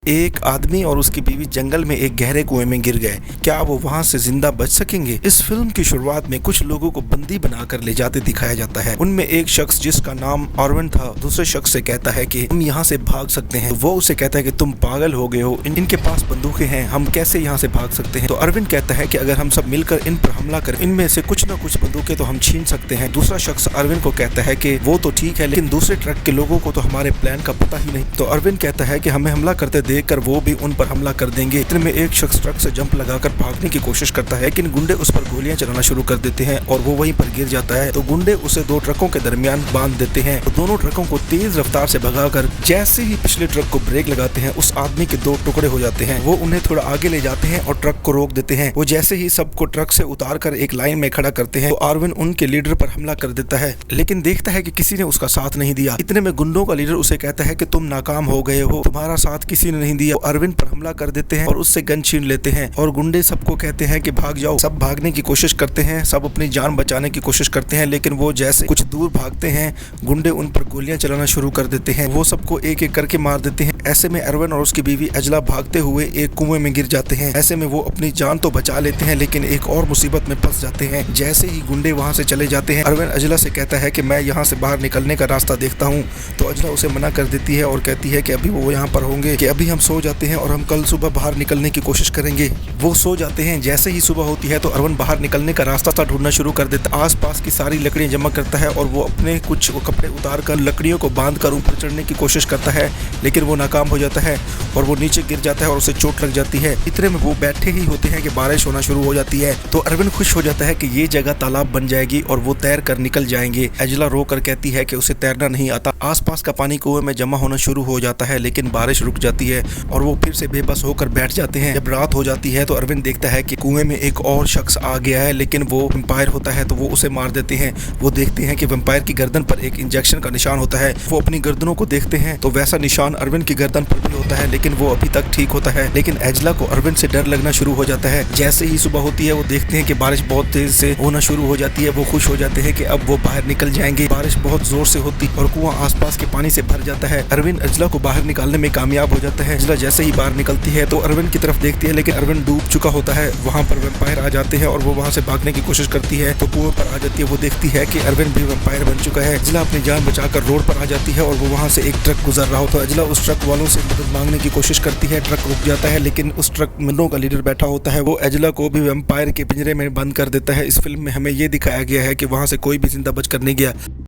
एक आदमी और उसकी बीवी जंगल में एक गहरे कुएं में गिर गए। क्या वो वहां से जिंदा बच सकेंगे? इस फिल्म की शुरुआत में कुछ लोगों को बंदी बनाकर ले जाते दिखाया जाता है। उनमें एक शख्स जिसका नाम ऑरवन था, दूसरे शख्स से कहता है कि हम यहाँ से भाग सकते हैं। वो उसे कहता है कि तुम पागल हो गए हो, इनके पास बंदूकें हैं, हम कैसे यहाँ से भाग सकते हैं? तो अरविंद कहता है कि अगर हम सब मिलकर इन पर हमला करें, इनमें से कुछ न कुछ बंदूकें तो हम छीन सकते हैं। दूसरा शख्स अरविंद को कहता है कि वो तो ठीक है, लेकिन दूसरे ट्रक के लोगों को तो हमारे प्लान का पता ही नहीं। तो अरविंद कहता है कि हमें हमला करते देखकर वो भी पर हमला कर देंगे। इतने में एक शख्स ट्रक से जंप लगाकर भागने की कोशिश करता है, लेकिन गुंडे उस पर गोलियां चलाना शुरू कर देते हैं और वो वहीं पर गिर जाता है। तो गुंडे उसे दो ट्रकों के दरमियान बांध देते हैं। तो दोनों ट्रकों को तेज रफ्तार से भगाकर जैसे ही पिछले ट्रक को ब्रेक लगाते हैं, उस आदमी के दो टुकड़े हो जाते हैं। वो उन्हें थोड़ा आगे ले जाते हैं और ट्रक को रोक देते हैं। वो जैसे ही सबको ट्रक से उतार कर एक लाइन में खड़ा करते हैं, तो अरविंद उनके लीडर पर हमला कर देता है, लेकिन देखता है कि किसी ने उसका साथ नहीं दिया। इतने में गुंडों का लीडर उसे कहता है कि तुम नाकाम हो गए हो, तुम्हारा साथ किसी ने नहीं दिया। अरविंद पर हमला कर देते हैं और उससे गन छीन लेते हैं और गुंडे सबको कहते हैं कि भाग जाओ। सब भागने की कोशिश करते हैं, सब अपनी जान बचाने की कोशिश करते हैं, लेकिन वो जैसे कुछ दूर भागते हैं, गुंडे उन पर गोलियां चलाना शुरू कर देते हैं। वो सबको एक एक करके मार देते हैं। ऐसे में अरविंद और उसकी बीवी अजला भागते हुए एक कुएं में गिर जाते हैं। ऐसे में वो अपनी जान तो बचा लेते हैं, लेकिन एक और मुसीबत में फंस जाते हैं। जैसे ही गुंडे वहां से चले जाते हैं, अरविंद अजला से कहता है कि मैं यहाँ से बाहर निकलने का रास्ता देखता हूँ। तो अजला उसे मना कर देती है और कहती है कि अभी वो यहाँ पर होंगे, कि अभी हम सो जाते हैं और हम कल सुबह बाहर निकलने की कोशिश करेंगे। वो सो जाते हैं। जैसे ही सुबह होती है तो अरविंद बाहर निकलने का रास्ता ढूंढना शुरू कर देता है। आसपास की सारी लकड़ियां जमा करता है और वो अपने कुछ कपड़े उतार कर लकड़ियों को बांधकर ऊपर चढ़ने की कोशिश करता है, लेकिन वो नाकाम हो जाता है और वो नीचे गिर जाता है और उसे चोट लग जाती है। इतने में वो बैठे ही होते हैं कि बारिश होना शुरू हो जाती है। तो अरविंद खुश हो जाता है कि ये जगह तालाब बन जाएगी और वो तैर कर निकल जाएंगे। अजला रो कर कहती है कि उसे तैरना नहीं आता। आसपास का पानी कुएं में जमा होना शुरू हो जाता है, लेकिन बारिश रुक जाती है और वो फिर से बेबस होकर बैठ जाते हैं। जब रात हो जाती है तो अरविंद देखता है कि कुएं में एक और शख्स आ गया है, लेकिन वो वैम्पायर होता है, तो वो उसे मार देते हैं। वो देखते हैं कि वैम्पायर की गर्दन पर एक इंजेक्शन का निशान होता है। वो अपनी गर्दनों को देखते हैं तो वैसा निशान अरविंद की गर्दन पर भी होता है, लेकिन वो अभी तक ठीक होता है। लेकिन अजला को अरविंद से डर लगना शुरू हो जाता है। जैसे ही सुबह होती है वो देखते हैं कि बारिश बहुत तेज से होना शुरू हो जाती है। वो खुश हो जाते हैं कि अब वो बाहर निकल जाएंगे। बारिश बहुत जोर से होती और कुआं आसपास के पानी से भर जाता है। अरविंद अजला को बाहर निकालने में कामयाब हो जाता है। अजला जैसे ही बाहर निकलती है तो अरविंद की तरफ देखती है, लेकिन अरविंद डूब चुका होता है। वहां पर वैम्पायर आ जाते हैं और वो वहां से भागने की कोशिश करती है, तो कुएं पर आ जाती है। वो देखती है कि अरविंद भी वैम्पायर बन चुका है। अजला अपनी जान बचाकर रोड पर आ जाती है और वो वहां से एक ट्रक गुजर रहा होता है। अजला उस ट्रक वालों से मदद मांगने की कोशिश करती है। ट्रक रुक जाता है, लेकिन उस ट्रक मिनों का लीडर बैठा होता है। वो अजला को भी वैम्पायर के पिंजरे में बंद कर देता है। इस फिल्म में हमें ये दिखाया गया है कि वहां से कोई भी जिंदा बचकर नहीं गया।